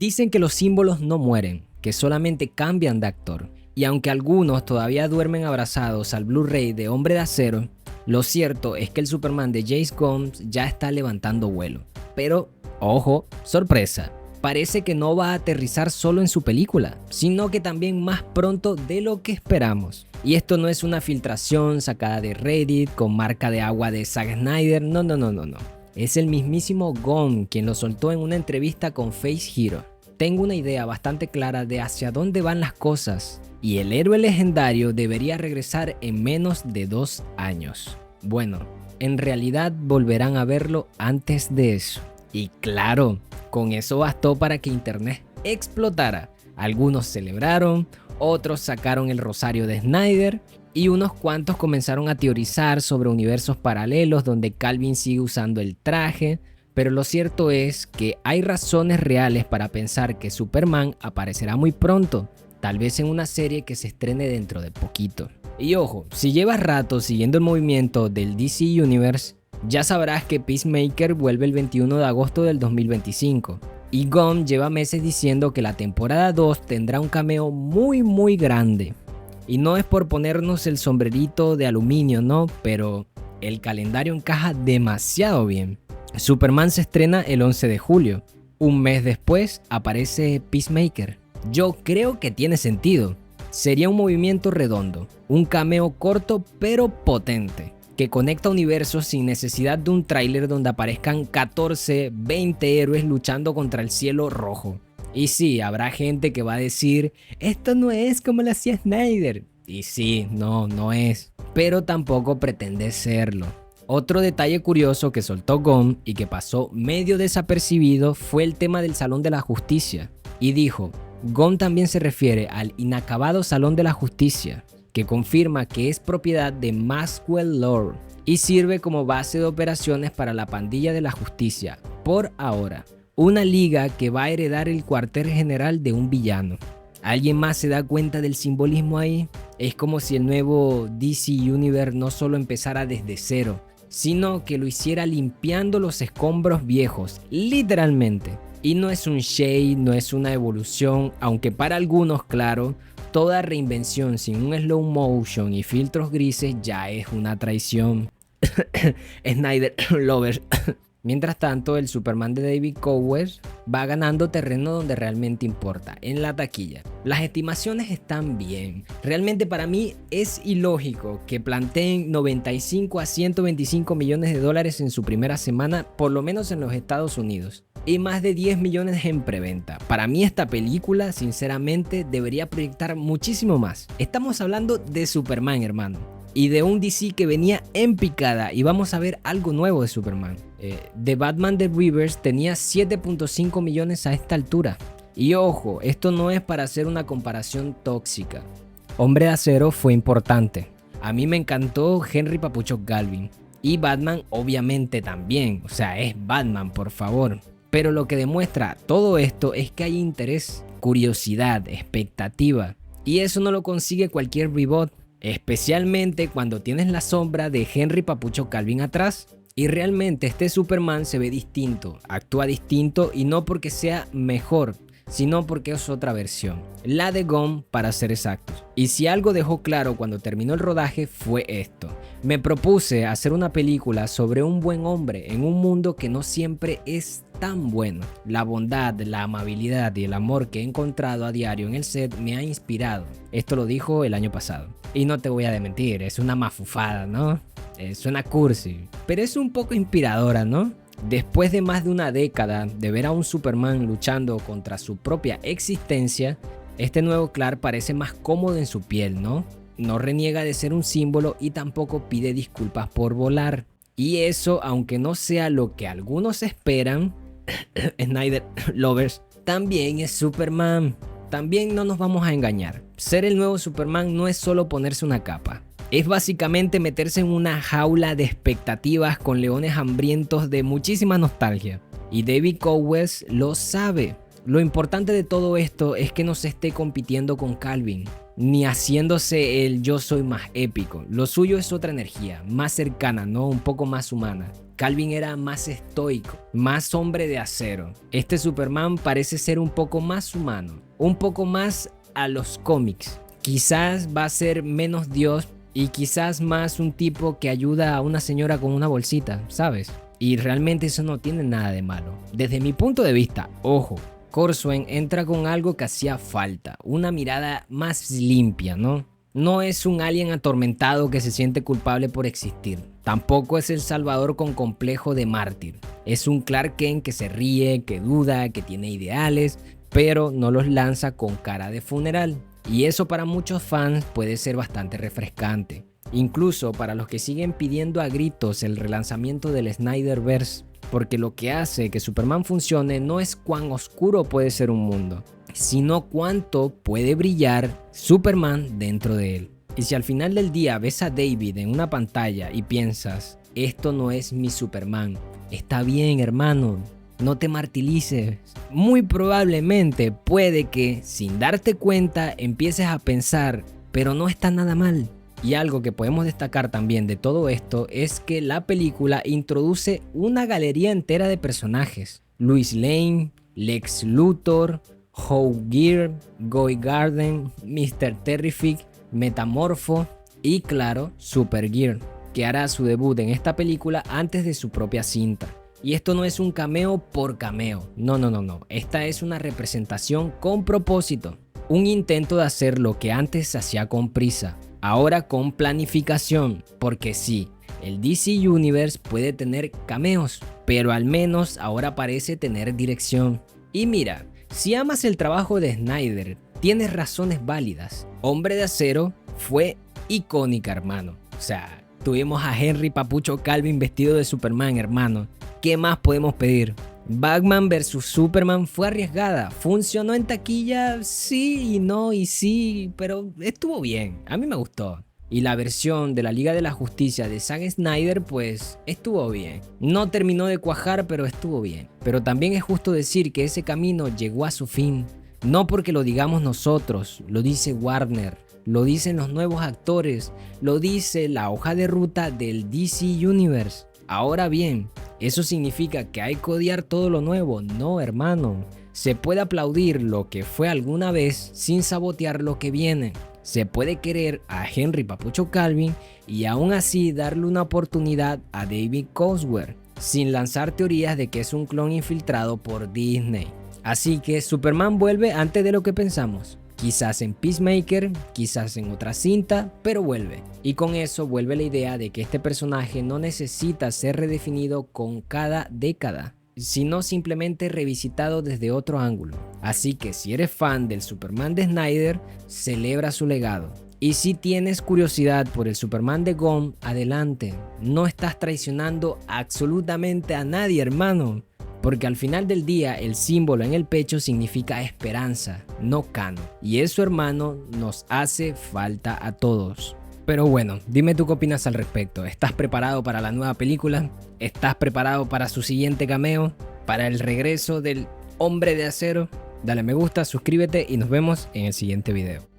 Dicen que los símbolos no mueren, que solamente cambian de actor. Y aunque algunos todavía duermen abrazados al Blu-ray de Hombre de Acero, lo cierto es que el Superman de James Gunn ya está levantando vuelo. Pero, ojo, sorpresa, parece que no va a aterrizar solo en su película, sino que también más pronto de lo que esperamos. Y esto no es una filtración sacada de Reddit con marca de agua de Zack Snyder, no. Es el mismísimo Gunn quien lo soltó en una entrevista con Face Hero. Tengo una idea bastante clara de hacia dónde van las cosas, y el héroe legendario debería regresar en menos de 2 años. Bueno, en realidad volverán a verlo antes de eso. Y claro, con eso bastó para que internet explotara. Algunos celebraron, otros sacaron el rosario de Snyder y unos cuantos comenzaron a teorizar sobre universos paralelos donde Calvin sigue usando el traje. Pero lo cierto es que hay razones reales para pensar que Superman aparecerá muy pronto, tal vez en una serie que se estrene dentro de poquito. Y ojo, si llevas rato siguiendo el movimiento del DC Universe, ya sabrás que Peacemaker vuelve el 21 de agosto del 2025. Y Gunn lleva meses diciendo que la temporada 2 tendrá un cameo muy grande. Y no es por ponernos el sombrerito de aluminio, no, pero el calendario encaja demasiado bien. Superman se estrena el 11 de julio. Un mes después aparece Peacemaker. Yo creo que tiene sentido. Sería un movimiento redondo, un cameo corto pero potente, que conecta universos sin necesidad de un tráiler donde aparezcan 14, 20 héroes luchando contra el cielo rojo. Y sí, habrá gente que va a decir, esto no es como lo hacía Snyder. Y sí, no es, pero tampoco pretende serlo. Otro detalle curioso que soltó Gunn y que pasó medio desapercibido fue el tema del Salón de la Justicia. Y dijo, Gunn también se refiere al inacabado Salón de la Justicia, que confirma que es propiedad de Maxwell Lord y sirve como base de operaciones para la Pandilla de la Justicia, por ahora. Una liga que va a heredar el cuartel general de un villano. ¿Alguien más se da cuenta del simbolismo ahí? Es como si el nuevo DC Universe no solo empezara desde cero, sino que lo hiciera limpiando los escombros viejos, literalmente. Y no es un shade, no es una evolución, aunque para algunos, claro, toda reinvención sin un slow motion y filtros grises ya es una traición. Snyder Lovers. Mientras tanto, el Superman de David Cowers va ganando terreno donde realmente importa, en la taquilla. Las estimaciones están bien. Realmente para mí es ilógico que planteen 95 a 125 millones de dólares en su primera semana, por lo menos en los Estados Unidos, y más de 10 millones en preventa. Para mí esta película, sinceramente, debería proyectar muchísimo más. Estamos hablando de Superman, hermano. Y de un DC que venía en picada, y vamos a ver algo nuevo de Superman. The Batman de Rivers tenía 7.5 millones a esta altura. Y ojo, esto no es para hacer una comparación tóxica. Hombre de Acero fue importante. A mí me encantó Henry Papucho Calvin. Y Batman obviamente también. O sea, es Batman, por favor. Pero lo que demuestra todo esto es que hay interés, curiosidad, expectativa. Y eso no lo consigue cualquier reboot. Especialmente cuando tienes la sombra de Henry Papucho Calvin atrás. Y realmente este Superman se ve distinto, actúa distinto y no porque sea mejor, sino porque es otra versión. La de Gunn para ser exactos. Y si algo dejó claro cuando terminó el rodaje fue esto. Me propuse hacer una película sobre un buen hombre en un mundo que no siempre es tan bueno. La bondad, la amabilidad y el amor que he encontrado a diario en el set me ha inspirado. Esto lo dijo el año pasado. Y no te voy a mentir, es una mafufada, ¿no? Suena cursi, pero es un poco inspiradora, ¿no? Después de más de una década de ver a un Superman luchando contra su propia existencia, este nuevo Clark parece más cómodo en su piel, ¿no? No reniega de ser un símbolo y tampoco pide disculpas por volar. Y eso, aunque no sea lo que algunos esperan, Snyder Lovers, también es Superman. También no nos vamos a engañar. Ser el nuevo Superman no es solo ponerse una capa. Es básicamente meterse en una jaula de expectativas con leones hambrientos de muchísima nostalgia. Y David Cowers lo sabe. Lo importante de todo esto es que no se esté compitiendo con Calvin, ni haciéndose el yo soy más épico. Lo suyo es otra energía, más cercana, ¿no? Un poco más humana. Calvin era más estoico, más hombre de acero. Este Superman parece ser un poco más humano, un poco más a los cómics. Quizás va a ser menos Dios y quizás más un tipo que ayuda a una señora con una bolsita, ¿sabes? Y realmente eso no tiene nada de malo. Desde mi punto de vista, ojo, Corsoen entra con algo que hacía falta, una mirada más limpia, ¿no? No es un alien atormentado que se siente culpable por existir. Tampoco es el Salvador con complejo de mártir. Es un Clark Kent que se ríe, que duda, que tiene ideales, pero no los lanza con cara de funeral. Y eso para muchos fans puede ser bastante refrescante. Incluso para los que siguen pidiendo a gritos el relanzamiento del Snyderverse. Porque lo que hace que Superman funcione no es cuán oscuro puede ser un mundo, sino cuánto puede brillar Superman dentro de él. Y si al final del día ves a David en una pantalla y piensas, esto no es mi Superman, está bien, hermano, no te martirices. Muy probablemente puede que sin darte cuenta empieces a pensar, pero no está nada mal. Y algo que podemos destacar también de todo esto es que la película introduce una galería entera de personajes. Lois Lane, Lex Luthor, Hope Gear, Guy Garden, Mr. Terrific, Metamorfo y claro, Supergear, que hará su debut en esta película antes de su propia cinta. Y esto no es un cameo por cameo, no. Esta es una representación con propósito. Un intento de hacer lo que antes se hacía con prisa, ahora con planificación, porque sí, el DC Universe puede tener cameos, pero al menos ahora parece tener dirección. Y mira, si amas el trabajo de Snyder, tienes razones válidas. Hombre de Acero fue icónica, hermano. O sea, tuvimos a Henry Papucho Calvin vestido de Superman, hermano. ¿Qué más podemos pedir? Batman vs Superman fue arriesgada, funcionó en taquilla, sí y no y sí, pero estuvo bien, a mí me gustó. Y la versión de la Liga de la Justicia de Zack Snyder pues estuvo bien. No terminó de cuajar, pero estuvo bien. Pero también es justo decir que ese camino llegó a su fin. No porque lo digamos nosotros, lo dice Warner, lo dicen los nuevos actores, lo dice la hoja de ruta del DC Universe. Ahora bien, ¿eso significa que hay que odiar todo lo nuevo? No, hermano. Se puede aplaudir lo que fue alguna vez sin sabotear lo que viene. Se puede querer a Henry Papucho Calvin y aún así darle una oportunidad a David Cosgrove, sin lanzar teorías de que es un clon infiltrado por Disney. Así que Superman vuelve antes de lo que pensamos. Quizás en Peacemaker, quizás en otra cinta, pero vuelve. Y con eso vuelve la idea de que este personaje no necesita ser redefinido con cada década, sino simplemente revisitado desde otro ángulo. Así que si eres fan del Superman de Snyder, celebra su legado. Y si tienes curiosidad por el Superman de Gunn, adelante. No estás traicionando absolutamente a nadie, hermano. Porque al final del día el símbolo en el pecho significa esperanza, no canon. Y eso, hermano, nos hace falta a todos. Pero bueno, dime tú qué opinas al respecto. ¿Estás preparado para la nueva película? ¿Estás preparado para su siguiente cameo? ¿Para el regreso del Hombre de Acero? Dale me gusta, suscríbete y nos vemos en el siguiente video.